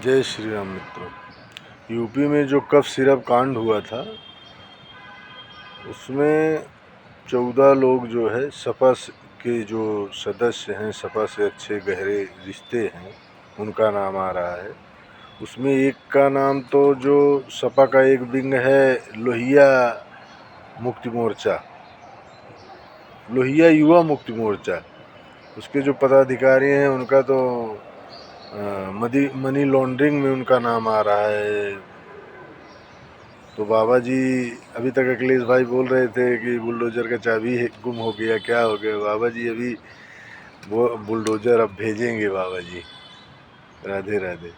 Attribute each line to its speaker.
Speaker 1: जय श्री राम मित्रों। यूपी में जो कफ सिरप कांड हुआ था उसमें 14 लोग जो है सपा के जो सदस्य हैं, सपा से अच्छे गहरे रिश्ते हैं, उनका नाम आ रहा है। उसमें एक का नाम तो जो सपा का एक विंग है लोहिया मुक्ति मोर्चा, लोहिया युवा मुक्ति मोर्चा, उसके जो पदाधिकारी हैं उनका तो मनी लॉन्ड्रिंग में उनका नाम आ रहा है। तो बाबा जी अभी तक अखिलेश भाई बोल रहे थे कि बुलडोजर का चाबी गुम हो गया, क्या हो गया। बाबा जी अभी वो बुलडोजर अब भेजेंगे बाबा जी। राधे राधे।